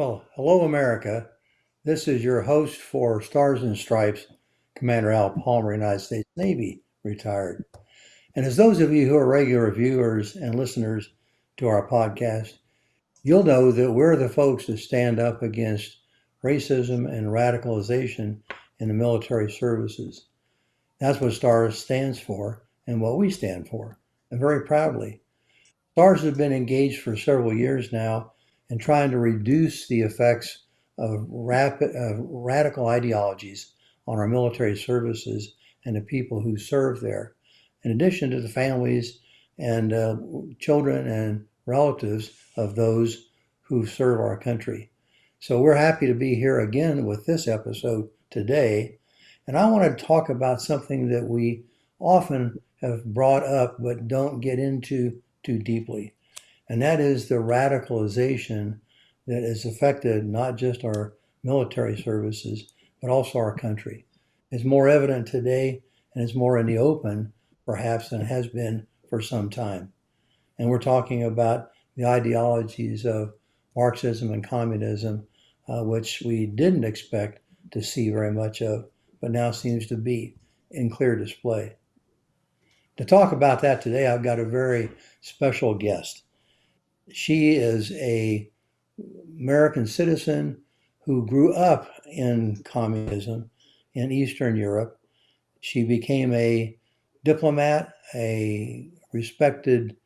Well, hello, America. This is your host for Stars and Stripes, Commander Al Palmer, United States Navy, retired. And as those of you who are regular viewers and listeners to our podcast, you'll know that we're the folks that stand up against racism and radicalization in the military services. That's what STARS stands for and what we stand for, and very proudly. STARS have been engaged for several years now in trying to reduce the effects of radical ideologies on our military services and the people who serve there, in addition to the families and children and relatives of those who serve our country. So we're happy to be here again with this episode today. And I want to talk about something that we often have brought up but don't get into too deeply. And that is the radicalization that has affected not just our military services, but also our country. It's more evident today and it's more in the open, perhaps, than it has been for some time. And we're talking about the ideologies of Marxism and communism, which we didn't expect to see very much of, but now seems to be in clear display. To talk about that today, I've got a very special guest. She is an American citizen who grew up in communism in Eastern Europe. She became a diplomat, a respected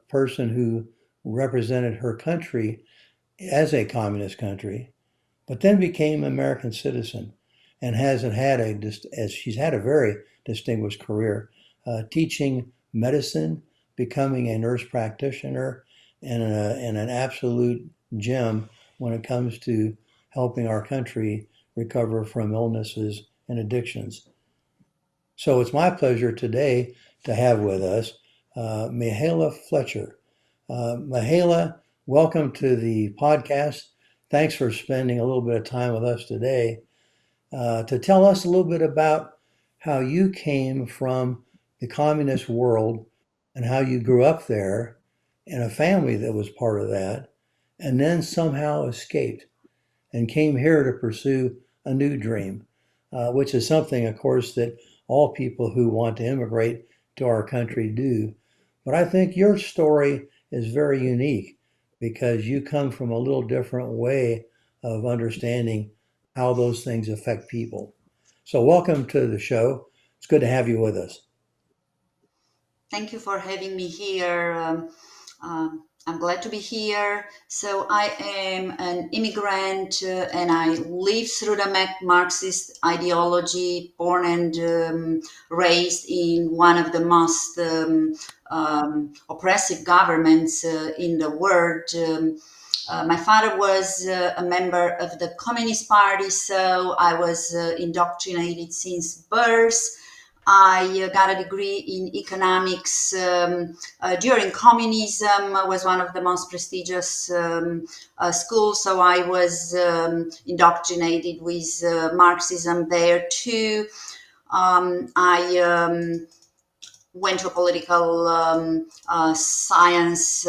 person who represented her country as a communist country, but then became an American citizen and she's had a very distinguished career, teaching medicine, becoming a nurse practitioner, and an absolute gem when it comes to helping our country recover from illnesses and addictions. So it's my pleasure today to have with us Mihaela Fletcher. Mihaela, welcome to the podcast. Thanks for spending a little bit of time with us today to tell us a little bit about how you came from the communist world and how you grew up there in a family that was part of that, and then somehow escaped and came here to pursue a new dream, which is something, of course, that all people who want to immigrate to our country do. But I think your story is very unique because you come from a little different way of understanding how those things affect people. So welcome to the show. It's good to have you with us. Thank you for having me here. I'm glad to be here. So I am an immigrant and I live through the Marxist ideology, born and raised in one of the most oppressive governments in the world. My father was a member of the Communist Party, so I was indoctrinated since birth. I got a degree in economics during communism. Was one of the most prestigious schools, so I was indoctrinated with Marxism there too. I went to a political science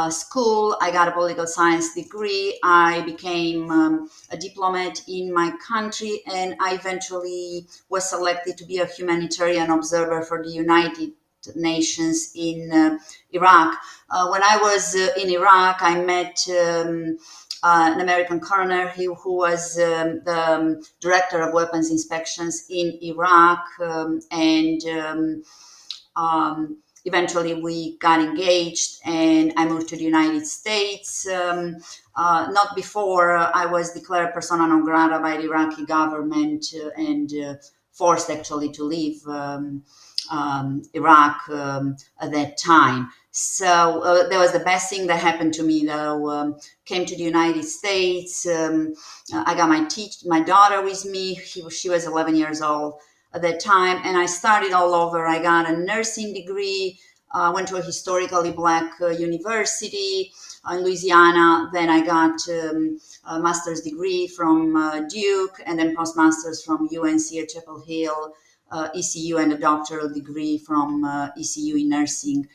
school. I got a political science degree. I became a diplomat in my country, and I eventually was selected to be a humanitarian observer for the United Nations in Iraq. When I was in Iraq, I met an American colonel who was the director of weapons inspections in Iraq, eventually we got engaged and I moved to the United States. Not before I was declared persona non grata by the Iraqi government and forced actually to leave Iraq at that time. So that was the best thing that happened to me, though. Came to the United States. I got my daughter with me. She was 11 years old at that time, and I started all over. I got a nursing degree, went to a historically black university in Louisiana. Then I got a master's degree from Duke, and then postmasters from UNC at Chapel Hill, ECU, and a doctoral degree from ECU in nursing.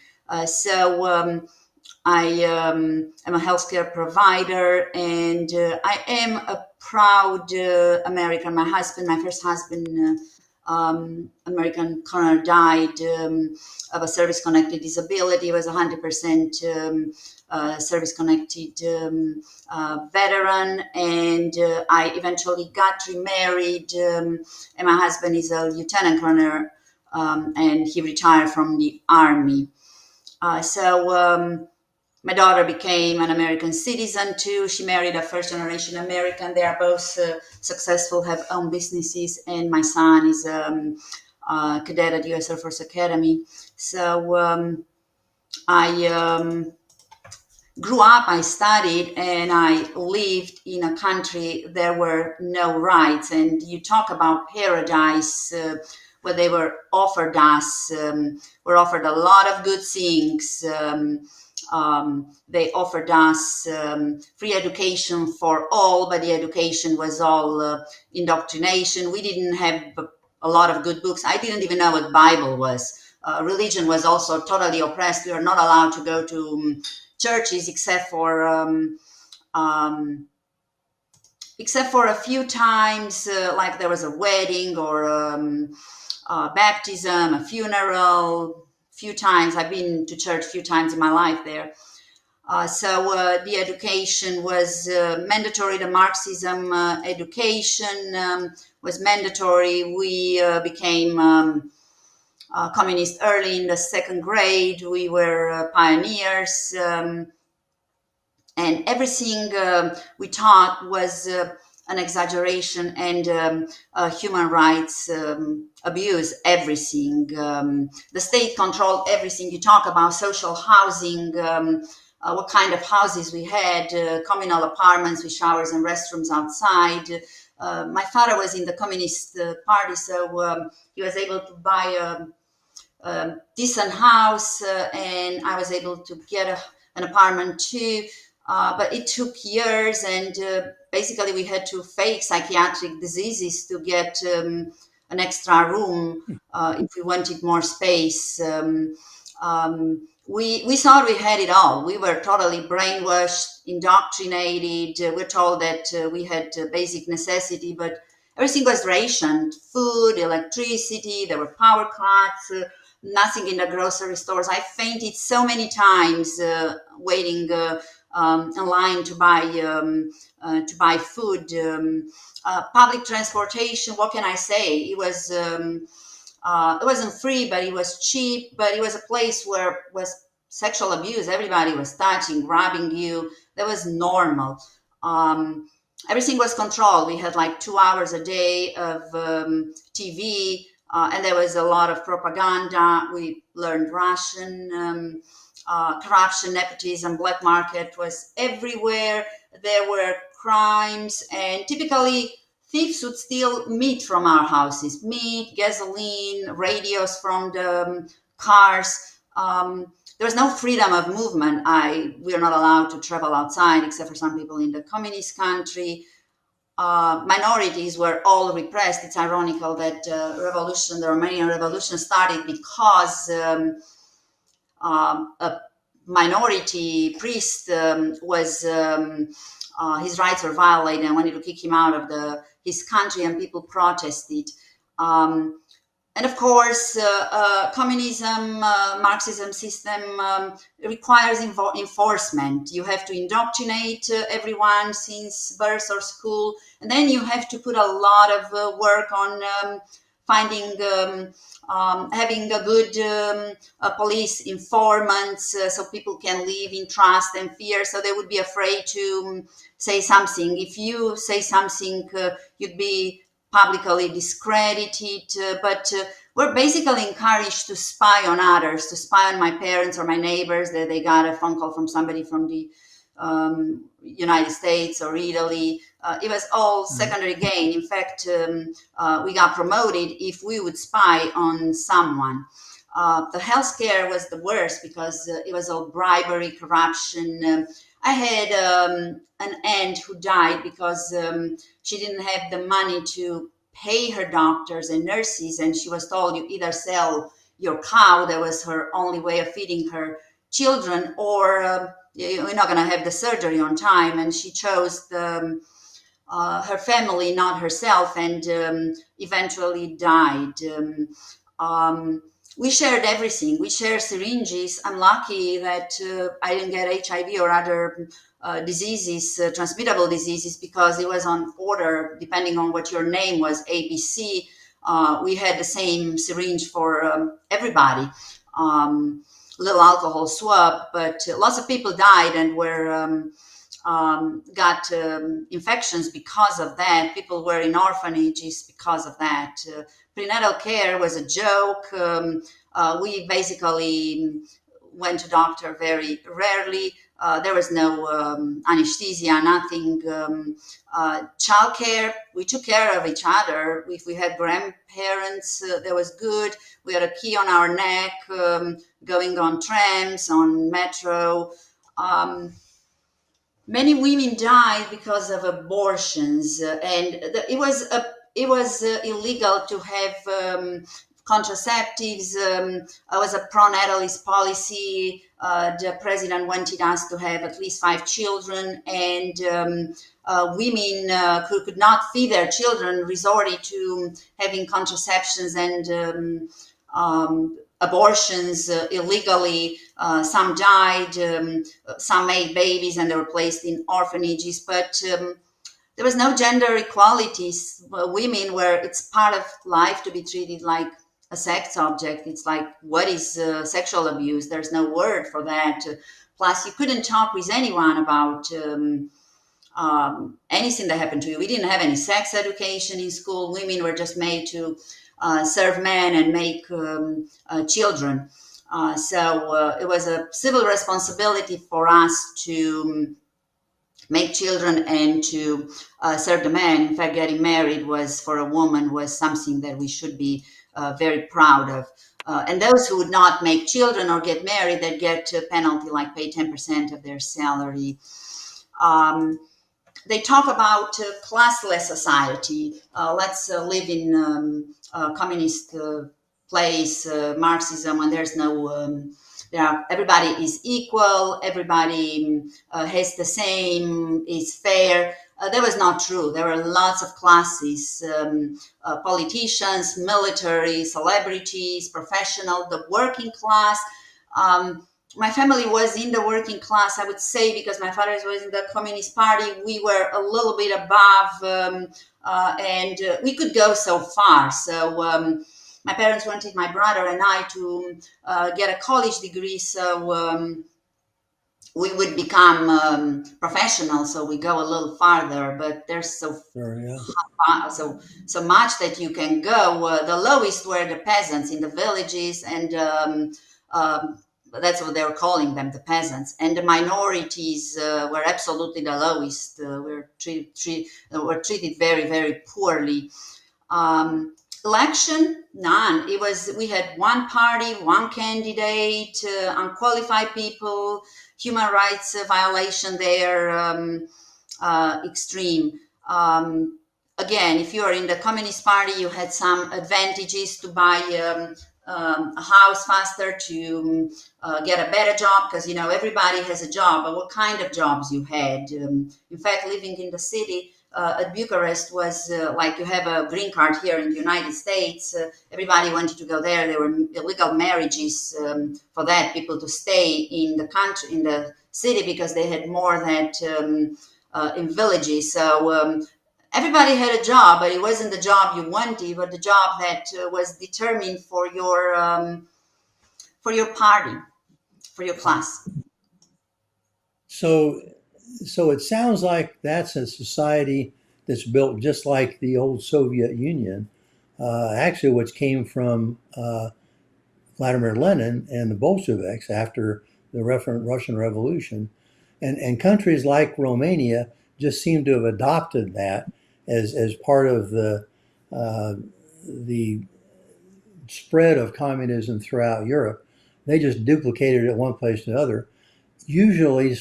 So I am a healthcare provider, and I am a proud American. My first husband, American colonel, died of a service-connected disability. He was 100% service-connected veteran, and I eventually got remarried. And my husband is a lieutenant colonel, and he retired from the army. So my daughter became an American citizen too. She married a first generation American. They are both successful, have own businesses, and my son is a cadet at US Air Force Academy. So I grew up, I studied, and I lived in a country there were no rights. And you talk about paradise, where they were offered us, were offered a lot of good things. They offered us free education for all, but the education was all indoctrination. We didn't have a lot of good books. I didn't even know what Bible was. Religion was also totally oppressed. We were not allowed to go to churches um, except for a few times, like there was a wedding or baptism, a funeral. Few times I've been to church a few times in my life there. So the education was mandatory. The Marxism education was mandatory. We became communist early in the second grade. We were pioneers, and everything we taught was an exaggeration and human rights abuse. Everything, the state controlled everything. You talk about social housing. What kind of houses we had, communal apartments with showers and restrooms outside. My father was in the Communist Party, so he was able to buy a decent house, and I was able to get an apartment too. But it took years, and basically we had to fake psychiatric diseases to get an extra room if we wanted more space. We thought we had it all. We were totally brainwashed, indoctrinated. We're told that we had basic necessity, but everything was rationed: food, electricity. There were power cuts. Nothing in the grocery stores. I fainted so many times waiting in line to buy food. Public transportation. What can I say? It was. It wasn't free, but it was cheap. But it was a place where was sexual abuse. Everybody was touching, grabbing you. That was normal. Everything was controlled. We had like 2 hours a day of TV, and there was a lot of propaganda. We learned Russian. Corruption, nepotism, black market was everywhere. There were crimes, and typically thieves would steal meat from our houses, meat, gasoline, radios from the cars. There was no freedom of movement. We are not allowed to travel outside except for some people in the communist country. Minorities were all repressed. It's ironical that the Romanian Revolution started because a minority priest was his rights were violated and wanted to kick him out of his country, and people protested. And of course, communism, Marxism system requires enforcement. You have to indoctrinate everyone since birth or school, and then you have to put a lot of work on finding, having a good police informants, so people can live in trust and fear. So they would be afraid to say something. If you say something, you'd be publicly discredited, but we're basically encouraged to spy on others, to spy on my parents or my neighbors, that they got a phone call from somebody from the United States or Italy. It was all secondary gain. In fact, we got promoted if we would spy on someone. The healthcare was the worst because it was all bribery, corruption. I had an aunt who died because she didn't have the money to pay her doctors and nurses, and she was told, you either sell your cow, that was her only way of feeding her children, or you're not going to have the surgery on time. And she chose her family, not herself, and eventually died. We shared everything. We shared syringes. I'm lucky that I didn't get HIV or other diseases, transmittable diseases, because it was on order, depending on what your name was, ABC. We had the same syringe for everybody. Little alcohol swab, but lots of people died and were got infections because of that. People were in orphanages because of that. Prenatal care was a joke. We basically went to doctor very rarely. There was no anesthesia, nothing. Childcare, we took care of each other. If we had grandparents, that was good. We had a key on our neck, going on trams, on metro. Many women died because of abortions, and it was illegal to have contraceptives. It was a pro-natalist policy. The president wanted us to have at least 5 children, and women who could not feed their children resorted to having contraceptions and abortions illegally. Some died, some made babies, and they were placed in orphanages. But there was no gender equality. Women were, it's part of life to be treated like a sex object. It's like, what is sexual abuse? There's no word for that. Plus, you couldn't talk with anyone about anything that happened to you. We didn't have any sex education in school. Women were just made to serve men and make children. So it was a civil responsibility for us to make children and to serve the man. In fact, getting married was, for a woman, was something that we should be very proud of. And those who would not make children or get married, they'd get a penalty, like pay 10% of their salary. They talk about classless society. Let's live in communist place, Marxism, and there's no, everybody is equal, everybody has the same, is fair. That was not true. There were lots of classes, politicians, military, celebrities, professional, the working class. My family was in the working class, I would say, because my father was in the Communist Party. We were a little bit above, and we could go so far. So my parents wanted my brother and I to get a college degree, so we would become professionals. So we go a little farther, but there's Sure, yeah. so much that you can go. The lowest were the peasants in the villages, and that's what they were calling them, the peasants. And the minorities were absolutely the lowest. Were treated very, very poorly. Election, none. It was, we had one party, one candidate, unqualified people, human rights violation there, extreme. Again, if you are in the Communist Party, you had some advantages to buy a house faster, to get a better job, because everybody has a job. But what kind of jobs you had? In fact, living in the city at Bucharest was like you have a green card here in the United States. Everybody wanted to go there. There were illegal marriages for that, people to stay in the country, in the city, because they had more that in villages. So everybody had a job, but it wasn't the job you wanted, but the job that was determined for your party, for your class. So, so it sounds like that's a society that's built just like the old Soviet Union, actually, which came from Vladimir Lenin and the Bolsheviks after the Russian Revolution. And countries like Romania just seem to have adopted that as part of the spread of communism throughout Europe. They just duplicated it one place to another. Usually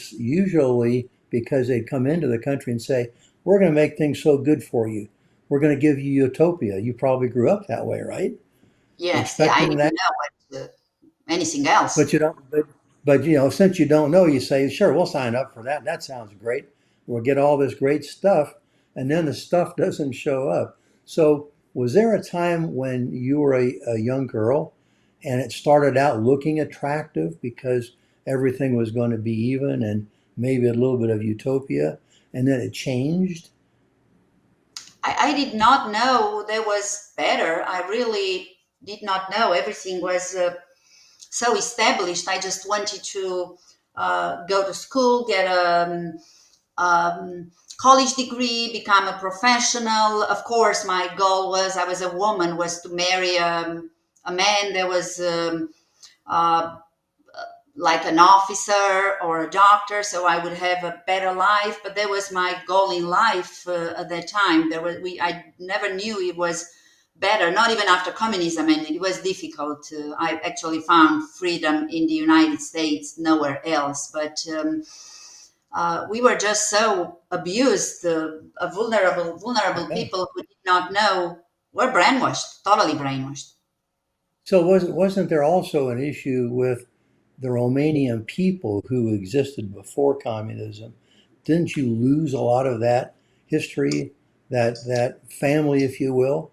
because they'd come into the country and say, "We're going to make things so good for you. We're going to give you utopia." You probably grew up that way, right? Yes, yeah, I Expecting didn't that, know what anything else. but you don't. But since you don't know, you say, sure, we'll sign up for that. That sounds great. We'll get all this great stuff, and then the stuff doesn't show up. So, was there a time when you were a young girl and it started out looking attractive because everything was going to be even and maybe a little bit of utopia, and then it changed? I did not know there was better. I really did not know. Everything was so established. I just wanted to go to school, get a college degree, become a professional. Of course, my goal was, I was a woman, was to marry a man that was uh, like an officer or a doctor, so I would have a better life. But that was my goal in life at that time. I never knew it was better, not even after communism ended. It was difficult. I actually found freedom in the United States, nowhere else. But we were just so abused, vulnerable Yeah. people who did not know, were brainwashed, totally brainwashed. So wasn't there also an issue with the Romanian people who existed before communism? Didn't you lose a lot of that history, that family, if you will?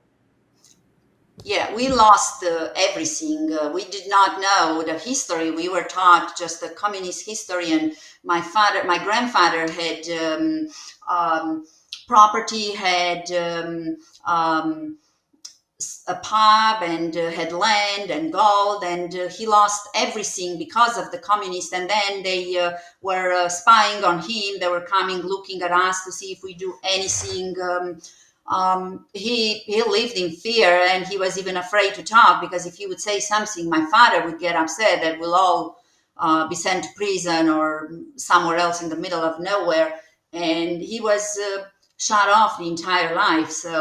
Yeah, we lost everything. We did not know the history. We were taught just the communist history. And my grandfather had um, property, had a pub, and had land and gold, and he lost everything because of the communists. And then they were spying on him. They were coming, looking at us to see if we do anything. He lived in fear, and he was even afraid to talk, because if he would say something, my father would get upset that we'll all be sent to prison or somewhere else in the middle of nowhere. And he was shut off the entire life. So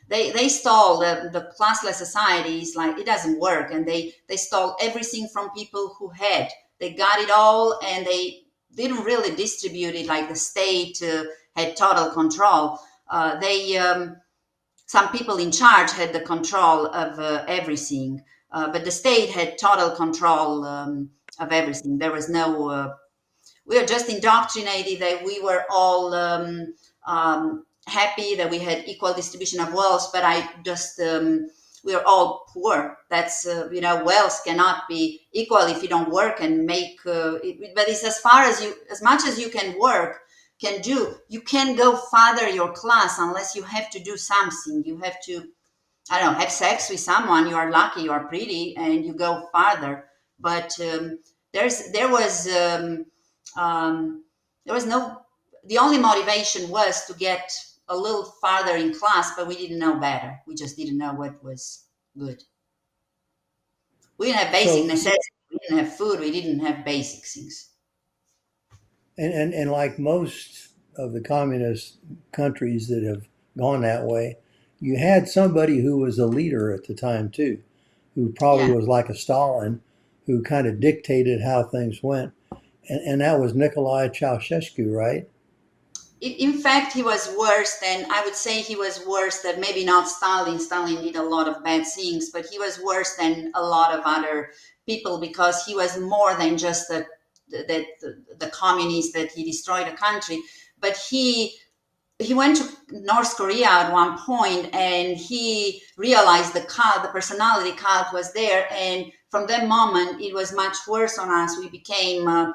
they stole the classless societies, like it doesn't work, and they stole everything from people who had. They got it all, and they didn't really distribute it like the state had total control. They Some people in charge had the control of everything, but the state had total control of everything. There was no we were just indoctrinated that we were all happy that we had equal distribution of wealth, but I just we are all poor. That's wealth cannot be equal if you don't work and make. But it's as far as you, as much as you can work, can do. You can't go further your class unless you have to do something. You have to, I don't know, have sex with someone. You are lucky, you are pretty, and you go farther. But um, there was no. The only motivation was to get a little farther in class, but we didn't know better. We just didn't know what was good. We didn't have basic So, necessities. We didn't have food. We didn't have basic things. and like most of the communist countries that have gone that way, you had somebody who was a leader at the time too, who probably Yeah. was like a Stalin, who kind of dictated how things went, and that was Nikolai Ceausescu, right? In fact, he was worse than, I would say he was worse than, maybe not Stalin. Stalin did a lot of bad things, but he was worse than a lot of other people, because he was more than just the communist, that he destroyed a country. But he went to North Korea at one point, and he realized the cult, the personality cult was there. And from that moment, it was much worse on us. We became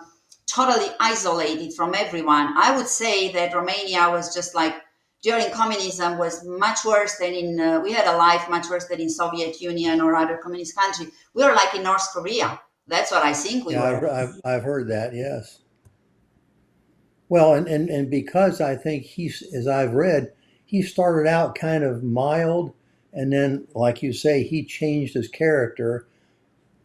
totally isolated from everyone. I would say that Romania was just like, during communism, was much worse than in, we had a life much worse than in Soviet Union or other communist country. We were like in North Korea. That's what I think we Yeah, were. I've heard that. Yes. Well, and because I think he's, as I've read, he started out kind of mild, and then, like you say, he changed his character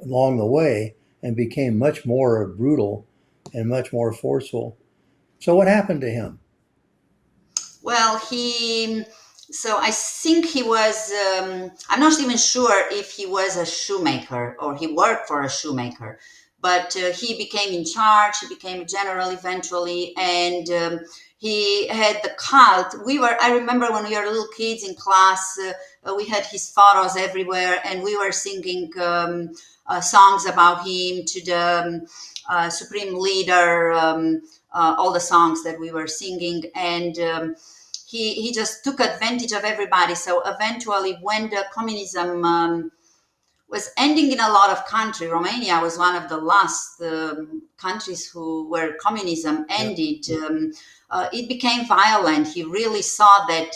along the way and became much more brutal and much more forceful. So, what happened to him? Well, so I think he was, I'm not even sure if he was a shoemaker or he worked for a shoemaker, but he became in charge. He became a general eventually, and he had the cult. I remember when we were little kids in class, we had his photos everywhere, and we were singing songs about him to the supreme leader, all the songs that we were singing. And he just took advantage of everybody. So eventually, when the communism was ending in a lot of countries, Romania was one of the last countries where communism Yep. ended. It became violent. He really saw that.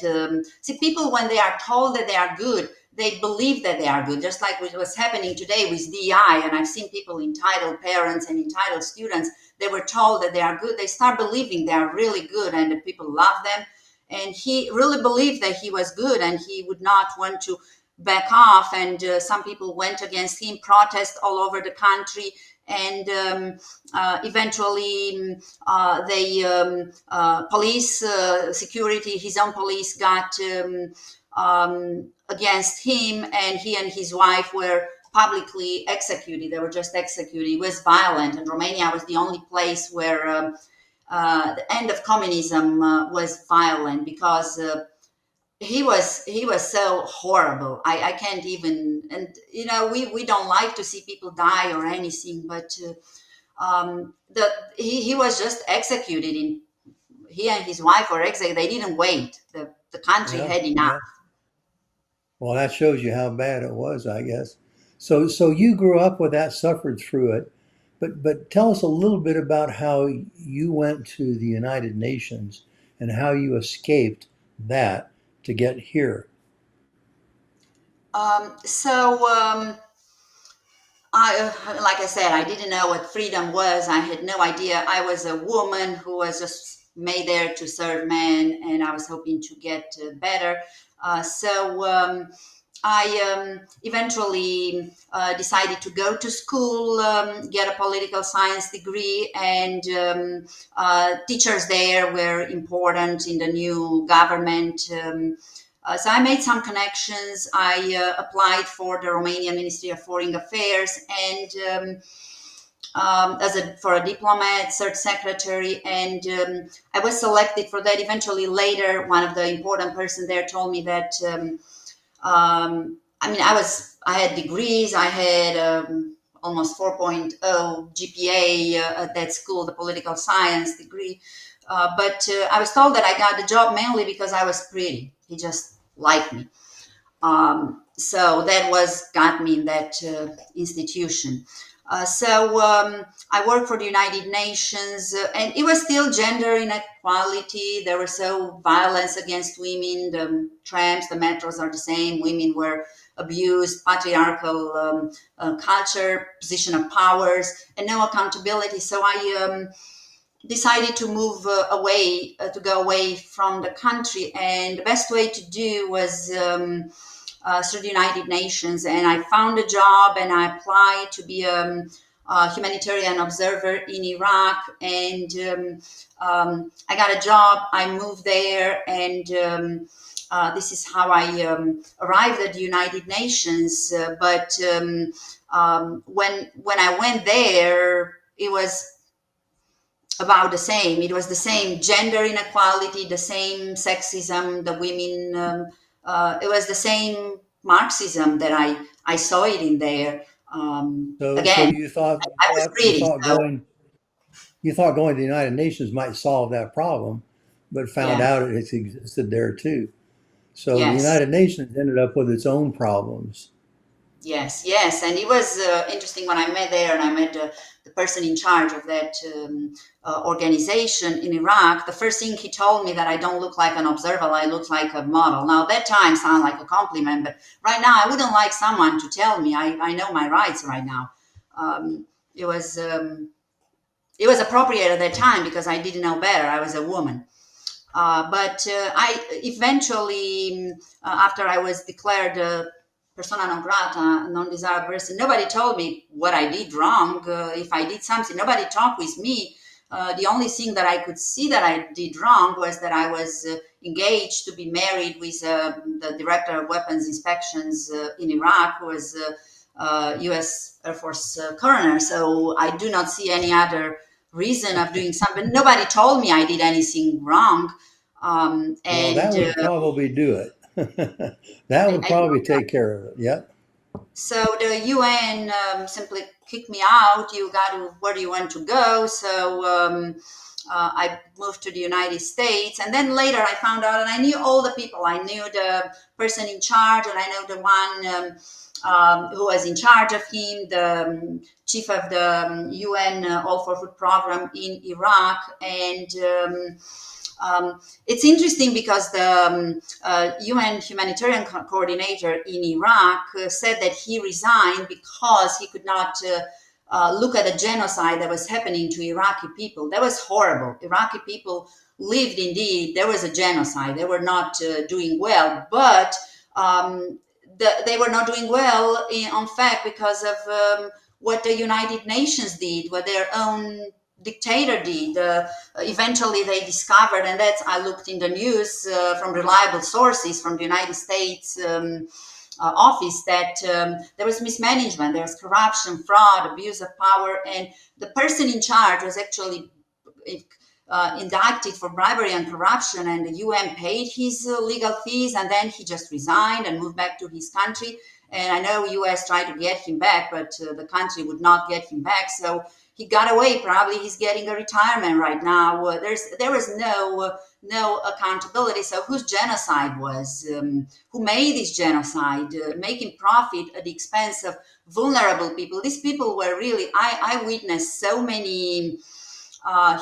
See, people, when they are told that they are good, they believe that they are good, just like what was happening today with DI. And I've seen people, entitled parents and entitled students, they were told that they are good. They start believing they are really good and that people love them. And he really believed that he was good, and he would not want to back off. And some people went against him, protest all over the country. And eventually, police security, his own police, got against him, and he and his wife were publicly executed. They were just executed. It was violent, and Romania was the only place where the end of communism was violent, because he was so horrible. I can't even. And we don't like to see people die or anything, but he was just executed. He and his wife were executed. They didn't wait. The country Yeah. had enough. Yeah. Well, that shows you how bad it was, I guess. So you grew up with that, suffered through it, but tell us a little bit about how you went to the United Nations and how you escaped that to get here. Like I said, I didn't know what freedom was. I had no idea. I was a woman who was just made there to serve men, and I was hoping to get better. I eventually decided to go to school, get a political science degree, and teachers there were important in the new government. So I made some connections. I applied for the Romanian Ministry of Foreign Affairs, and for a diplomat, third secretary, and I was selected for that. Eventually, later, one of the important person there told me that. I mean, I had degrees. I had almost 4.0 GPA at that school, the political science degree. But I was told that I got the job mainly because I was pretty. He just liked me. So that got me in that institution. I worked for the United Nations, and it was still gender inequality. There was so violence against women. The trams, the metros are the same. Women were abused, patriarchal culture, position of powers, and no accountability. So I decided to move away, to go away from the country. And the best way to do was through the United Nations. And I found a job, and I applied to be a humanitarian observer in Iraq. And I got a job. I moved there, and this is how I arrived at the United Nations. But when I went there, it was about the same. It was the same gender inequality, the same sexism, the women. It was the same Marxism that I saw it in there. So Again, you thought I was you pretty, thought so going to the United Nations might solve that problem, but found yeah, out it existed there too. So the yes. United Nations ended up with its own problems. Yes, yes, and it was interesting when I met there, and I met the person in charge of that organization in Iraq. The first thing he told me that I don't look like an observer, I look like a model. Now that time sounded like a compliment, but right now I wouldn't like someone to tell me. I know my rights right now. Um, it was it was appropriate at that time because I didn't know better. I was a woman. But I eventually, after I was declared persona non grata, non-desired person, nobody told me what I did wrong. If I did something, nobody talked with me. The only thing that I could see that I did wrong was that I was engaged to be married with the director of weapons inspections in Iraq, who was U.S. Air Force coroner. So I do not see any other reason of doing something. Nobody told me I did anything wrong. Well, that And would probably do it. That would I probably take care of it. Yep. So the UN simply kicked me out. You got to, where do you want to go? So I moved to the United States. And then later I found out, and I knew all the people. I knew the person in charge, and I know the one who was in charge of him, the chief of the UN All for Food program in Iraq. And it's interesting because the UN humanitarian coordinator in Iraq said that he resigned because he could not look at the genocide that was happening to Iraqi people. That was horrible. Iraqi people lived indeed, there was a genocide. They were not doing well, but they were not doing well, in fact, because of what the United Nations did, what their own dictator did. Eventually they discovered, and that's, I looked in the news from reliable sources from the United States office, that there was mismanagement, there was corruption, fraud, abuse of power, and the person in charge was actually indicted for bribery and corruption, and the UN paid his legal fees, and then he just resigned and moved back to his country. And I know US tried to get him back, but the country would not get him back. So he got away. Probably he's getting a retirement right now. There was no accountability. So whose genocide was? Who made this genocide? Making profit at the expense of vulnerable people. These people were really. I witnessed so many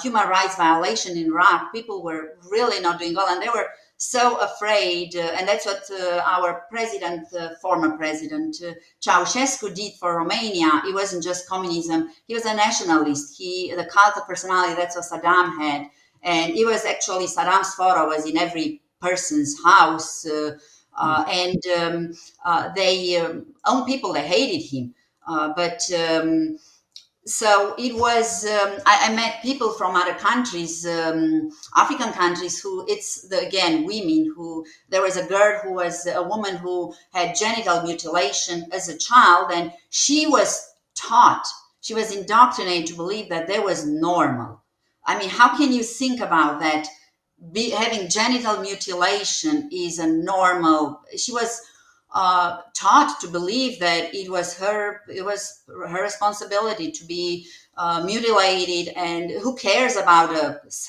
human rights violation in Iraq. People were really not doing well, and they were so afraid. And that's what our president, former president Ceausescu, did for Romania. It wasn't just communism. He was a nationalist. The cult of personality, that's what Saddam had. And it was actually, Saddam's photo was in every person's house. They own people, they hated him. So it was, I met people from other countries, African countries, who again, women who, there was a girl who was a woman who had genital mutilation as a child, and she was taught, she was indoctrinated to believe that that was normal. I mean, how can you think about that? Having genital mutilation is a normal, she was taught to believe that it was her responsibility to be mutilated, and who cares about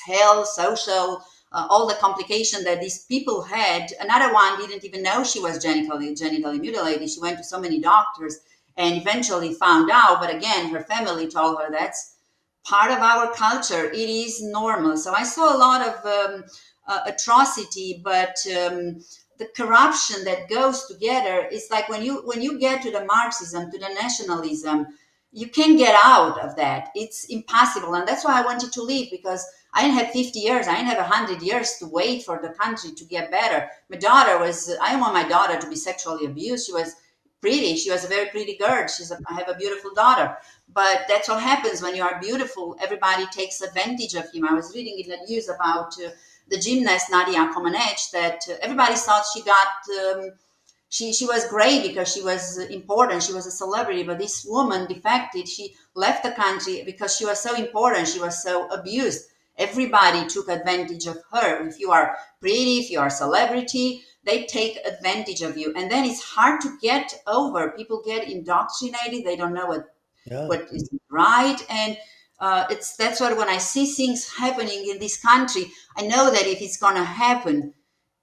health, social, all the complication that these people had. Another one didn't even know she was genitally mutilated. She went to so many doctors and eventually found out, but again, her family told her that's part of our culture. It is normal. So I saw a lot of atrocity, but the corruption that goes together is like when you get to the Marxism, to the nationalism, you can't get out of that. It's impossible. And that's why I wanted to leave, because I didn't have 50 years. I didn't have 100 years to wait for the country to get better. I didn't want my daughter to be sexually abused. She was pretty. She was a very pretty girl. I have a beautiful daughter. But that's what happens when you are beautiful. Everybody takes advantage of him. I was reading in the news about the gymnast Nadia Comaneci, that everybody thought she got, she was great because she was important, she was a celebrity, but this woman defected. She left the country because she was so important, she was so abused. Everybody took advantage of her. If you are pretty, if you are a celebrity, they take advantage of you. And then it's hard to get over. People get indoctrinated, they don't know what is right. And that's what, when I see things happening in this country, I know that if it's going to happen,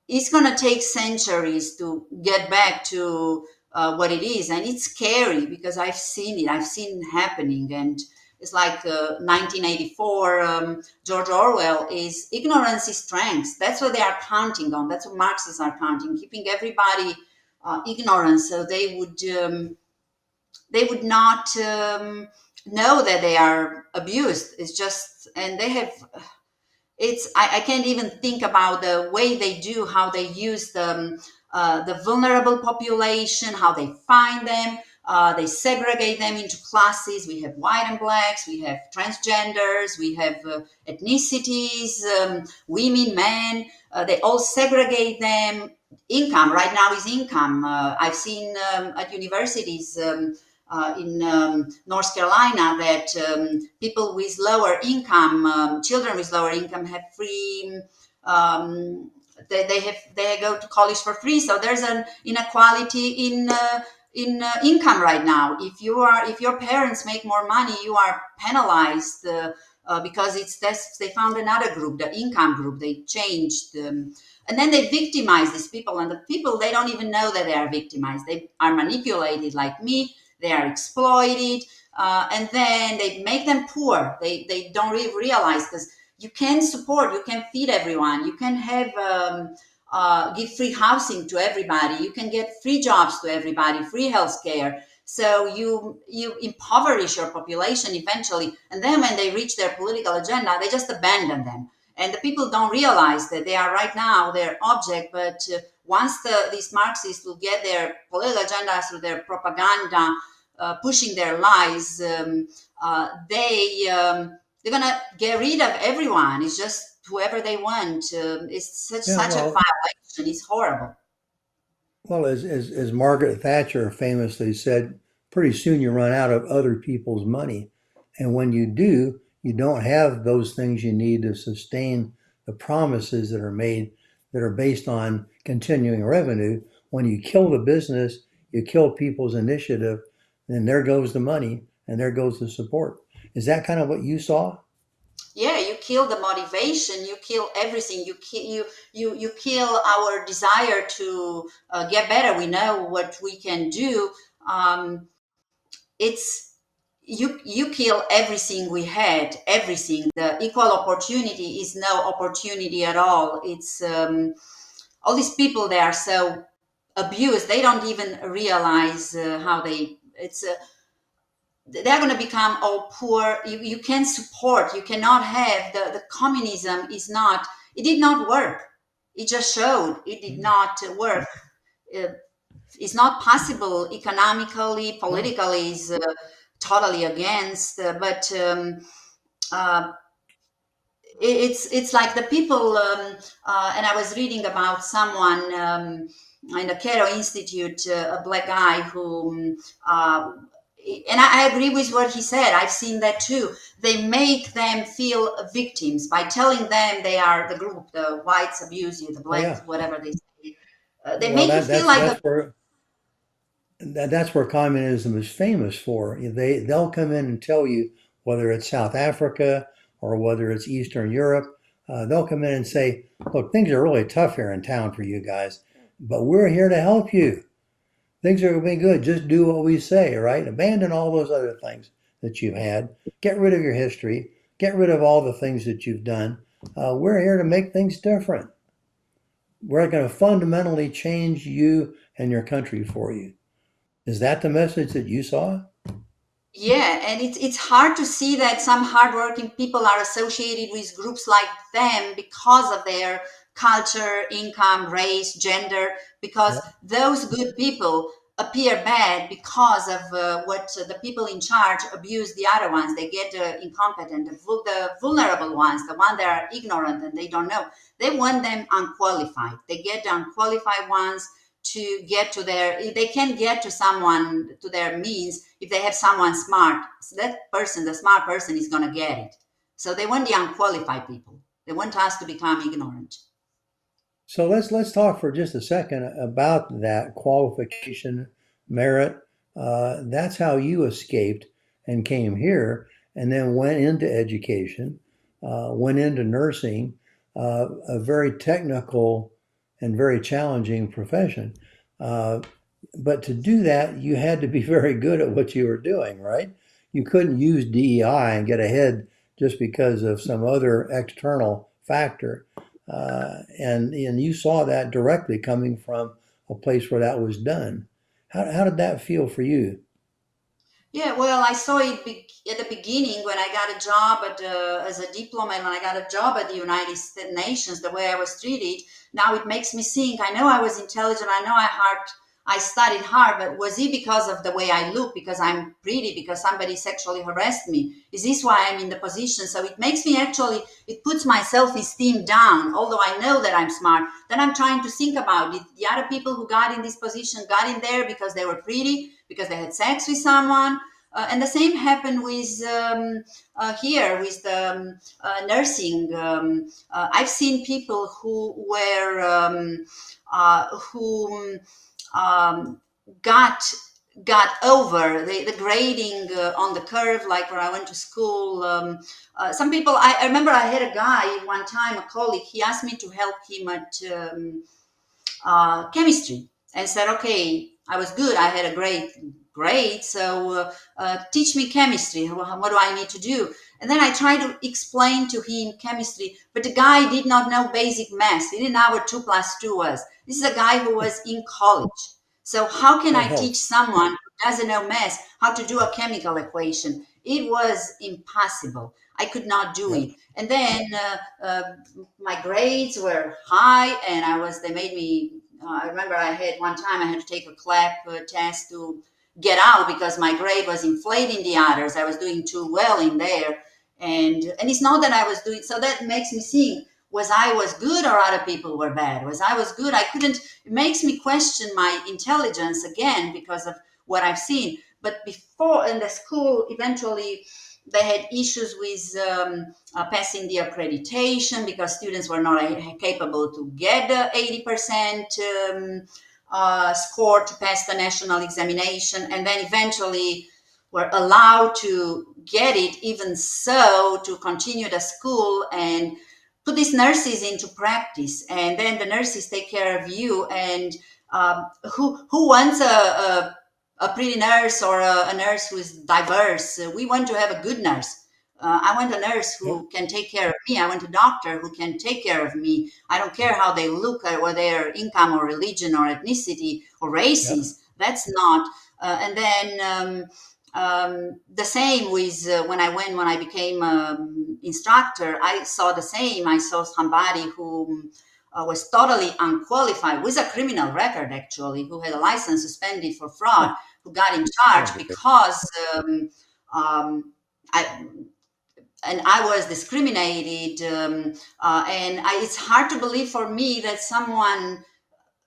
it's going to take centuries to get back to what it is. And it's scary because I've seen it. I've seen it happening. And it's like 1984, George Orwell, is ignorance is strength. That's what they are counting on. That's what Marxists are counting, keeping everybody ignorant, so they would not know that they are abused. It's just, and they have, I can't even think about the way they do, how they use the vulnerable population, how they find them. They segregate them into classes. We have white and blacks, we have transgenders, we have ethnicities, women, men. They all segregate them. Income right now is income. I've seen at universities in North Carolina that people with lower income, children with lower income, have free. They go to college for free. So there's an inequality in income right now. If your parents make more money, you are penalized. Because it's this, they found another group, the income group. They changed, and then they victimize these people, and the people, they don't even know that they are victimized. They are manipulated like me. They are exploited, and then they make them poor. They don't really realize, because you can support, you can feed everyone, you can have give free housing to everybody, you can get free jobs to everybody, free health care. So you impoverish your population eventually, and then when they reach their political agenda, they just abandon them. And the people don't realize that they are right now their object, but once these Marxists will get their political agenda through their propaganda, pushing their lies, they're gonna get rid of everyone. It's just whoever they want. It's Yeah, such a violation. It's horrible. well, as Margaret Thatcher famously said, pretty soon you run out of other people's money. And when you do, you don't have those things you need to sustain the promises that are made that are based on continuing revenue. When you kill the business, you kill people's initiative, then there goes the money and there goes the support. Is that kind of what you saw? Yeah, you kill the motivation, you kill everything, you kill our desire to get better. We know what we can do. It's you kill everything we had, everything. The equal opportunity is no opportunity at all. It's all these people, they are so abused, they don't even realize how they it's they're going to become all poor. You can support, you cannot have the communism is not, it did not work. It just showed it did Mm. not work. Uh, it's not possible economically, No. politically is totally against, but uh, it's like the people, and I was reading about someone in the Cato Institute, a black guy who and I agree with what he said. I've seen that too. They make them feel victims by telling them they are the group, the whites abuse you, the Oh black, yeah. whatever they say. They Well, make you feel like a that's where communism is famous for. They'll come in and tell you, whether it's South Africa or whether it's Eastern Europe, they'll come in and say, "Look, things are really tough here in town for you guys, but we're here to help you. Things are going to be good. Just do what we say, right? Abandon all those other things that you've had. Get rid of your history. Get rid of all the things that you've done. We're here to make things different. We're going to fundamentally change you and your country for you." Is that the message that you saw? Yeah, and it's hard to see that some hardworking people are associated with groups like them because of their culture, income, race, gender, because Yeah. those good people appear bad because of what the people in charge abuse the other ones. They get incompetent, the vulnerable ones, the ones that are ignorant and they don't know. They want them unqualified. They get the unqualified ones to get to their, they can get to someone, to their means, if they have someone smart. So that person, the smart person, is going to get it. So they want the unqualified people. They want us to become ignorant. So let's talk for just a second about that qualification, merit. That's how you escaped and came here, and then went into education, went into nursing, a very technical and very challenging profession. Uh, but to do that, you had to be very good at what you were doing, right? You couldn't use DEI and get ahead just because of some other external factor. And you saw that directly coming from a place where that was done. How did that feel for you? Yeah, well, I saw it at the beginning when I got a job as a diplomat, when I got a job at the United Nations, the way I was treated. Now it makes me think. I know I was intelligent. I know I studied hard, but was it because of the way I look, because I'm pretty, because somebody sexually harassed me? Is this why I'm in the position? So it makes me actually, it puts my self-esteem down. Although I know that I'm smart, then I'm trying to think about it. The other people who got in this position got in there because they were pretty, because they had sex with someone. And the same happened with here with the nursing. I've seen people who were who got over the grading on the curve, like when I went to school. Some people, I remember I had a guy one time, a colleague, he asked me to help him at chemistry, and said, okay, I was good, I had a great grade, so teach me chemistry. What do I need to do? And then I tried to explain to him chemistry, but the guy did not know basic math. He didn't know what 2 plus 2 was. This is a guy who was in college. So how can That I teach helps. someone who doesn't know math how to do a chemical equation? It was impossible. I could not do Yep. it. And then my grades were high, and they made me, I remember I had one time I had to take a CLAP test to get out because my grade was inflating the others. I was doing too well in there. And it's not that I was doing, so that makes me think, was I was good or other people were bad? Was I was good? I couldn't, it makes me question my intelligence again because of what I've seen. But before in the school, eventually they had issues with passing the accreditation because students were not capable to get the 80% score to pass the national examination, and then eventually were allowed to get it, even so, to continue the school and put these nurses into practice. And then the nurses take care of you. And who wants a pretty nurse or a nurse who is diverse? We want to have a good nurse. I want a nurse Yep. who can take care of me. I want a doctor who can take care of me. I don't care how they look, or their income or religion or ethnicity or Yep. races. That's not. And then the same with when I became instructor, I saw the same. I saw somebody who was totally unqualified with a criminal record, actually, who had a license suspended for fraud, who got in charge Oh, dear. because um, I I was discriminated, it's hard to believe for me that someone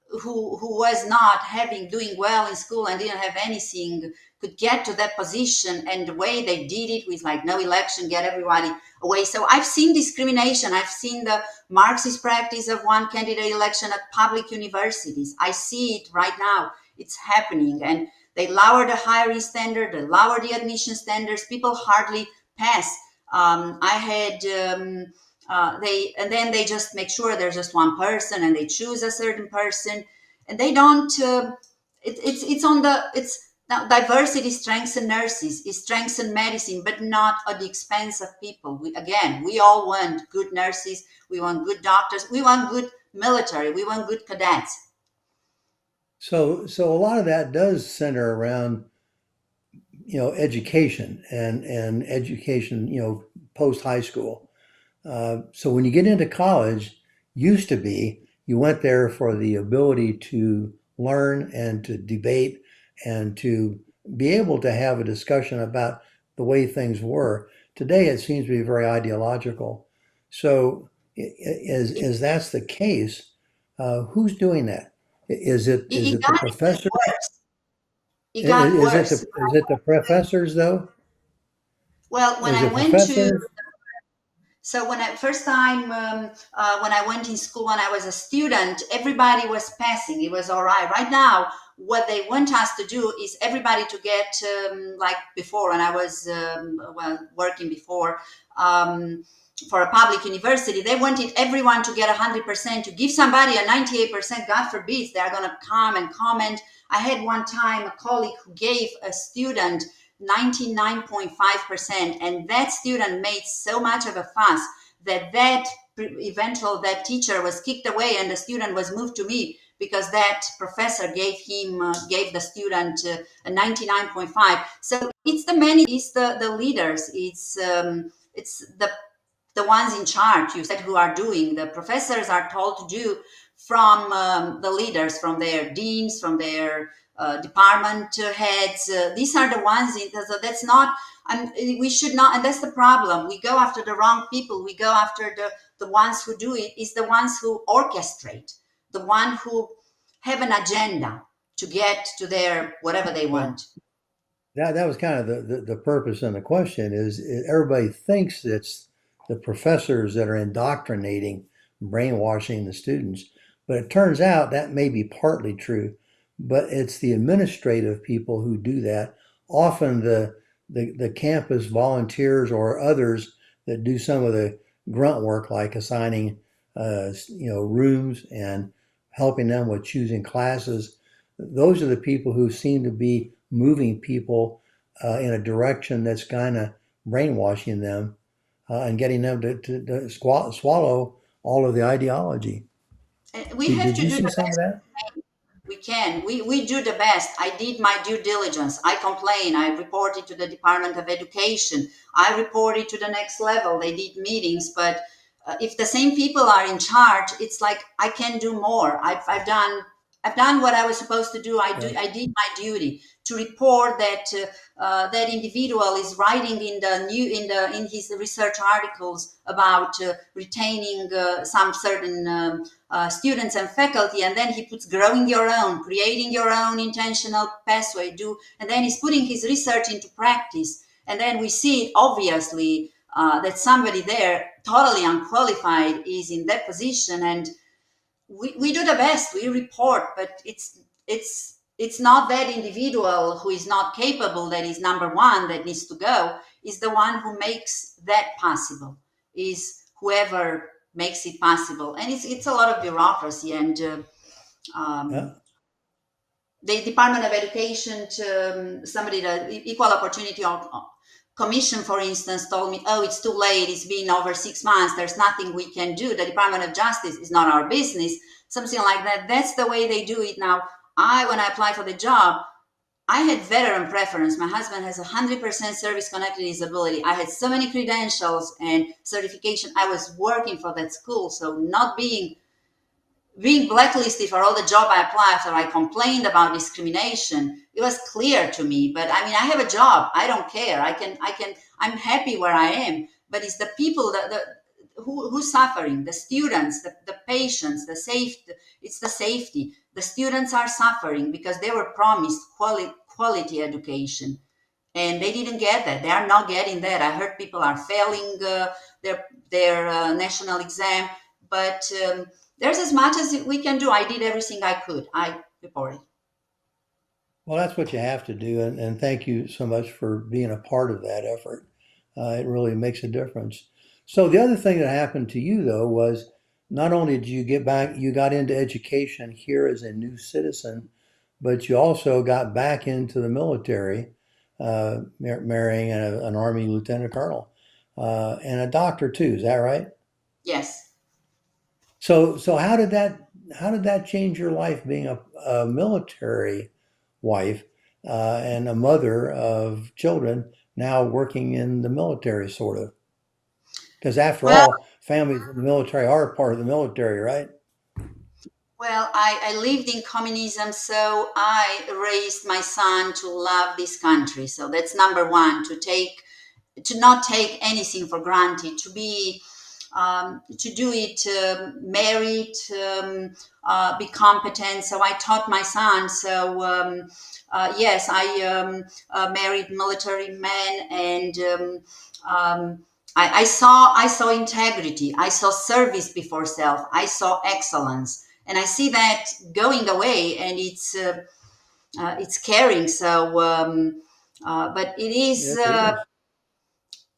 who was not having doing well in school and didn't have anything could get to that position, and the way they did it with like no election, get everybody away. So I've seen discrimination. I've seen the Marxist practice of one candidate election at public universities. I see it right now. It's happening, and they lower the hiring standard, they lower the admission standards. People hardly pass. I had they and then they just make sure there's just one person, and they choose a certain person, and they don't. It's on the it's now diversity strengthens nurses, it strengthens medicine, but not at the expense of people. We all want good nurses, we want good doctors, we want good military, we want good cadets. So a lot of that does center around, education and education, post high school. So when you get into college, used to be you went there for the ability to learn and to debate and to be able to have a discussion about the way things were. Today, it seems to be very ideological. So, as that's the case, who's doing that? Is it It, is it it the got even professor? worse. It got Is it the worse. is it the professors though? Well, when Is I it went to professors? So when I first time when I went in school when I was a student, everybody was passing. It was all right. Right now, what they want us to do is everybody to get like before when I was working before. For a public university, they wanted everyone to get 100%. To give somebody a 98%, God forbid, they're going to come and comment. I had one time a colleague who gave a student 99.5%, and that student made so much of a fuss that that teacher was kicked away, and the student was moved to me because that professor gave the student a 99.5. So it's the leaders, it's the ones in charge, you said, who are doing. The professors are told to do from the leaders, from their deans, from their department heads. These are the ones. So that's not. We should not, and that's the problem. We go after the wrong people. We go after the ones who do it. Is the ones who orchestrate, the one who have an agenda to get to their whatever they Well, want. that was kind of the purpose and the question is everybody thinks it's the professors that are indoctrinating, brainwashing the students, but it turns out that may be partly true, but it's the administrative people who do that. Often the campus volunteers or others that do some of the grunt work, like assigning rooms and helping them with choosing classes. Those are the people who seem to be moving people in a direction that's kind of brainwashing them and getting them to swallow all of the ideology. And we Did, have did to you do see the some of best that? we can. We do the best. I did my due diligence. I complain. I reported to the Department of Education. I reported to the next level. They did meetings, but if the same people are in charge, it's like I can do more. I've done what I was supposed to do. Right. I did my duty to report that that individual is writing in his research articles about retaining some certain students and faculty, and then he puts growing your own, creating your own intentional pathway, and then he's putting his research into practice, and then we see obviously that somebody there totally unqualified is in that position, and we do the best. We report, but it's not that individual who is not capable that is number one that needs to go. Is the one who makes that possible. Is whoever makes it possible, and it's a lot of bureaucracy and. Uh, Um, the Department of Education, somebody, the Equal Opportunity Commission, for instance, told me, "Oh, it's too late. It's been over 6 months. There's nothing we can do. The Department of Justice is not our business." Something like that. That's the way they do it now. When I applied for the job, I had veteran preference. My husband has 100% service-connected disability. I had so many credentials and certification. I was working for that school, so not being blacklisted for all the job I applied for, I complained about discrimination. It was clear to me, but I mean, I have a job. I don't care. I'm happy where I am. But it's the people who's suffering, the students, the patients, the safety. It's the safety. The students are suffering because they were promised quality education, and they didn't get that. They are not getting that. I heard people are failing their national exam, but there's as much as we can do. I did everything I could. I reported. well, that's what you have to do, and thank you so much for being a part of that effort. It really makes a difference. So the other thing that happened to you, though, was not only did you get back, you got into education here as a new citizen, but you also got back into the military, marrying an Army lieutenant colonel and a doctor too. Is that right? Yes. So how did that change your life being a military wife and a mother of children now working in the military, sort of? Because after Well, all, families in the military are part of the military, right? I lived in communism, so I raised my son to love this country. So that's number one, to not take anything for granted, to do it, merit, be competent. So I taught my son. So yes, I married military men, and I saw integrity. I saw service before self. I saw excellence, and I see that going away, and it's caring. So, but Yes, it is.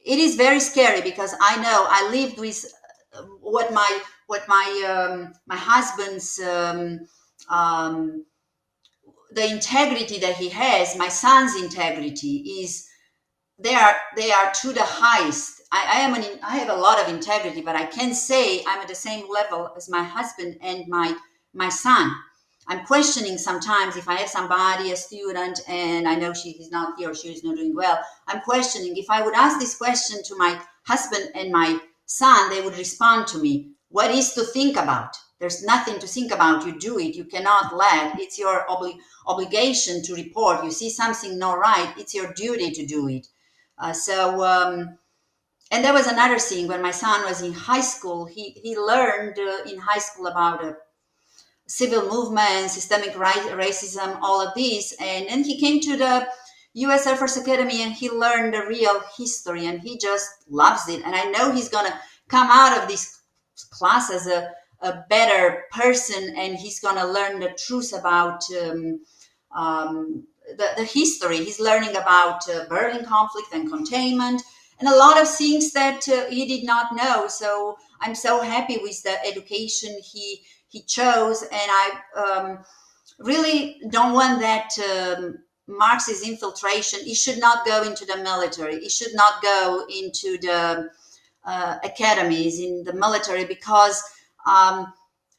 it is very scary because I know I lived with my husband's um, the integrity that he has. My son's integrity is they are to the highest. I have a lot of integrity, but I can say I'm at the same level as my husband and my son. I'm questioning sometimes if I have somebody, a student, and I know she is not here, she is not doing well. I'm questioning if I would ask this question to my husband and my son, they would respond to me. What is to think about? There's nothing to think about. You do it. You cannot let. It's your obligation to report. You see something not right. It's your duty to do it. And there was another thing when my son was in high school. He learned in high school about civil movement, systemic racism, all of these. And then he came to the US Air Force Academy and he learned the real history and he just loves it. And I know he's going to come out of this class as a better person and he's going to learn the truth about the history. He's learning about Berlin conflict and containment and a lot of things that he did not know. So I'm so happy with the education he chose, and I really don't want that Marxist infiltration. It should not go into the military. It should not go into the academies in the military because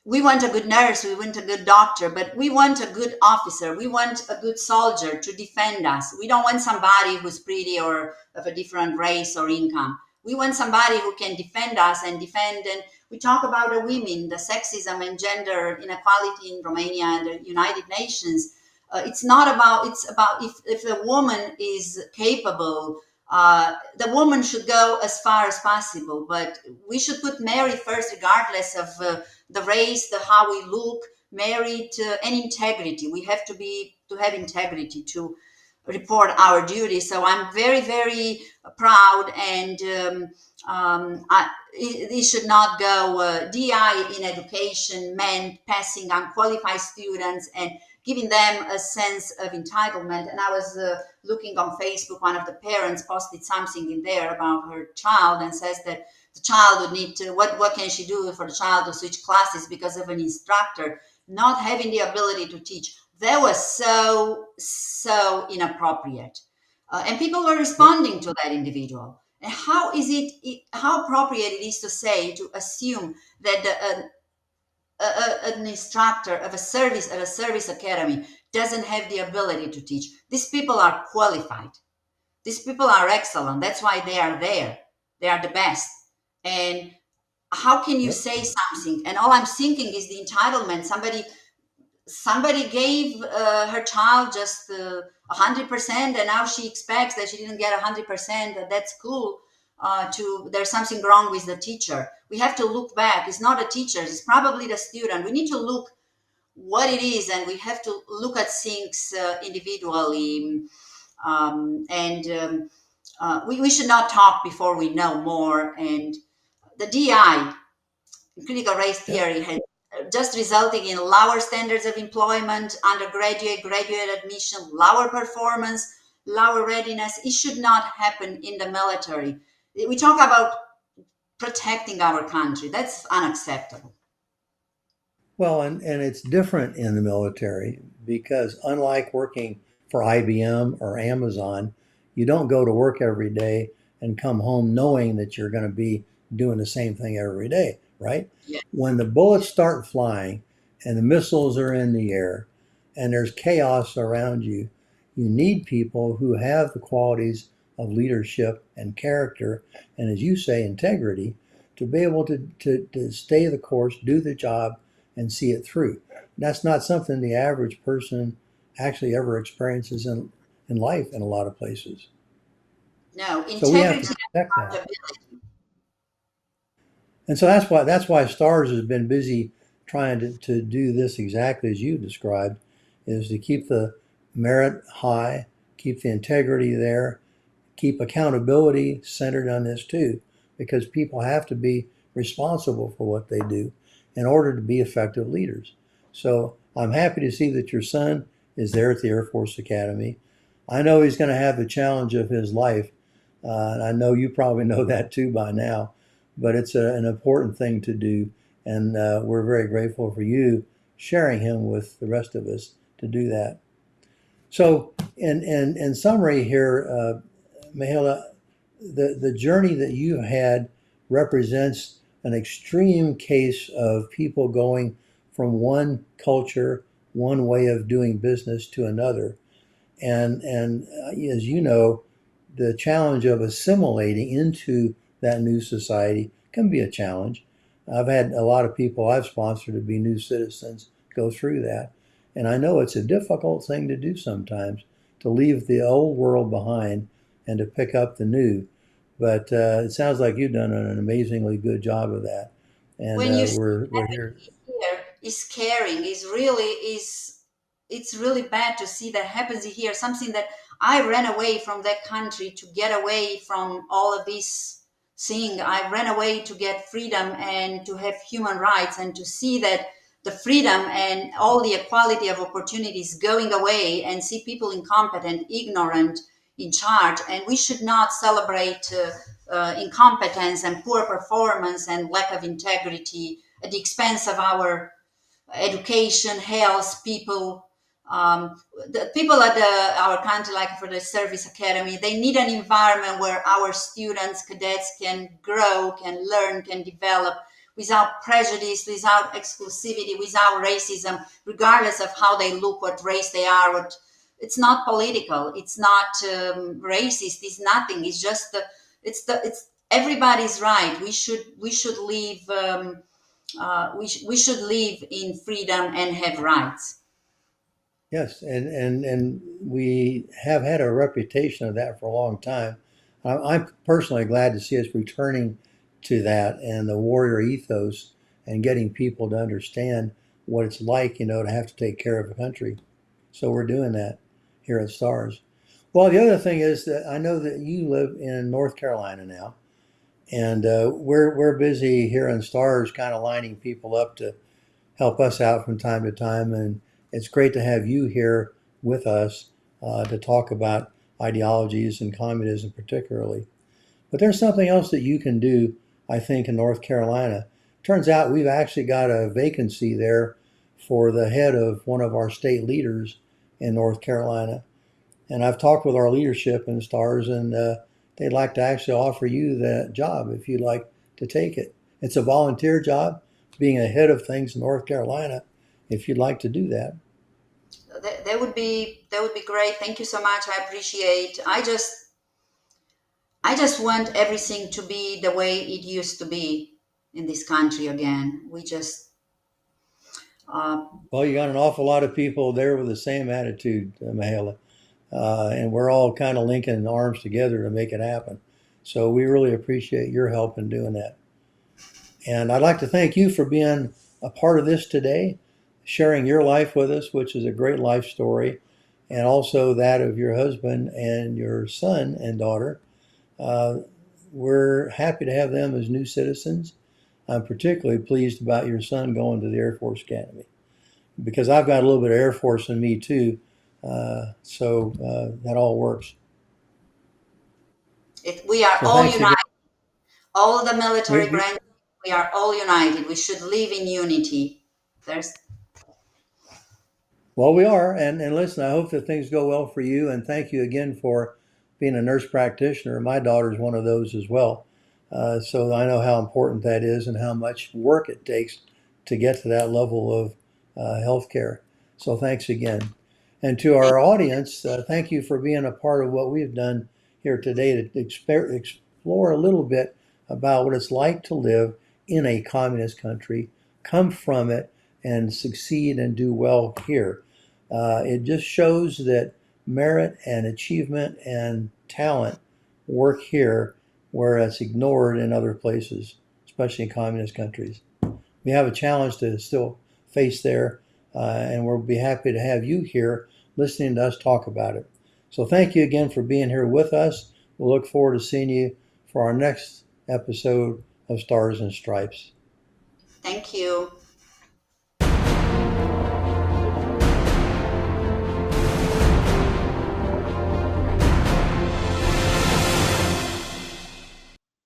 we want a good nurse, we want a good doctor, but we want a good officer. We want a good soldier to defend us. We don't want somebody who's pretty or of a different race or income. We want somebody who can defend us and defend. And we talk about the women, the sexism and gender inequality in Romania and the United Nations. It's not about, it's about if a woman is capable, the woman should go as far as possible, but we should put Mary first, regardless of the race, the how we look, merit, and integrity. We have to have integrity to report our duty. So I'm very, very proud, and it should not go DI in education meant passing unqualified students and giving them a sense of entitlement. And I was looking on Facebook, one of the parents posted something in there about her child and says that the child would need to, what can she do for the child to switch classes because of an instructor not having the ability to teach. That was so inappropriate. And people were responding to that individual. And how appropriate it is to say, to assume that an instructor of a service academy doesn't have the ability to teach. These people are qualified. These people are excellent. That's why they are there. They are the best. And how can you say something? And all I'm thinking is the entitlement. Somebody gave her child just 100%, and now she expects that she didn't get 100%. That's cool. There's something wrong with the teacher. We have to look back. It's not the teacher. It's probably the student. We need to look what it is, and we have to look at things individually. We should not talk before we know more. And the DI, critical race theory, has just resulting in lower standards of employment, undergraduate, graduate admission, lower performance, lower readiness. It should not happen in the military. We talk about protecting our country. That's unacceptable. Well, and it's different in the military because unlike working for IBM or Amazon, you don't go to work every day and come home knowing that you're going to be doing the same thing every day, right? Yeah. When the bullets start flying and the missiles are in the air and there's chaos around you, you need people who have the qualities of leadership and character, and as you say, integrity, to be able to stay the course, do the job, and see it through. That's not something the average person actually ever experiences in life in a lot of places. No, So we have to integrity protect and that. accountability. And so that's why STARS has been busy trying to do this exactly as you described, is to keep the merit high, keep the integrity there, keep accountability centered on this too, because people have to be responsible for what they do in order to be effective leaders. So I'm happy to see that your son is there at the Air Force Academy. I know he's going to have the challenge of his life. And I know you probably know that too by now, but it's an important thing to do. And we're very grateful for you sharing him with the rest of us to do that. So in summary here, Mihaela, the journey that you had represents an extreme case of people going from one culture, one way of doing business to another. And as you know, the challenge of assimilating into that new society can be a challenge. I've had a lot of people I've sponsored to be new citizens go through that. And I know it's a difficult thing to do sometimes, to leave the old world behind and to pick up the new. But it sounds like you've done an amazingly good job of that. And When you see we're here. here is caring, is really is it's really bad to see that happens here. Something that I ran away from that country to get away from all of this thing. I ran away to get freedom and to have human rights, and to see that the freedom and all the equality of opportunities going away, and see people incompetent, ignorant, in charge. And we should not celebrate incompetence and poor performance and lack of integrity at the expense of our education, health, people. The people at our country, like for the service academy, they need an environment where our students, cadets can grow, can learn, can develop without prejudice, without exclusivity, without racism, regardless of how they look, what race they are. What It's not political, it's not racist, it's nothing. It's just it's everybody's right. We should live. We should live in freedom and have rights. Yes, and we have had a reputation of that for a long time. I'm personally glad to see us returning to that and the warrior ethos and getting people to understand what it's like, to have to take care of a country. So we're doing that here at Stars. Well, the other thing is that I know that you live in North Carolina now, and we're busy here in Stars, kind of lining people up to help us out from time to time. And it's great to have you here with us to talk about ideologies and communism particularly. But there's something else that you can do, I think, in North Carolina. Turns out we've actually got a vacancy there for the head of one of our state leaders in North Carolina. And I've talked with our leadership in Stars, and they'd like to actually offer you that job if you'd like to take it. It's a volunteer job, being ahead of things in North Carolina, if you'd like to do that. That would be great. Thank you so much. I appreciate. I just want everything to be the way it used to be in this country again. We just uh, Well, you got an awful lot of people there with the same attitude, Mihaela, and we're all kind of linking arms together to make it happen. So we really appreciate your help in doing that. And I'd like to thank you for being a part of this today, sharing your life with us, which is a great life story, and also that of your husband and your son and daughter. Uh, we're happy to have them as new citizens. I'm particularly pleased about your son going to the Air Force Academy because I've got a little bit of Air Force in me too. So that all works. we are So all thanks again. united. All the military We, branches. We are all united. We should live in unity. There's Well, we are. And listen, I hope that things go well for you. And thank you again for being a nurse practitioner. My daughter's one of those as well. So I know how important that is and how much work it takes to get to that level of health care. So thanks again. And to our audience, thank you for being a part of what we've done here today to explore a little bit about what it's like to live in a communist country, come from it, and succeed and do well here. It just shows that merit and achievement and talent work here where it's ignored in other places, especially in communist countries. We have a challenge to still face there, and we'll be happy to have you here listening to us talk about it. So thank you again for being here with us. We'll look forward to seeing you for our next episode of Stars and Stripes. Thank you.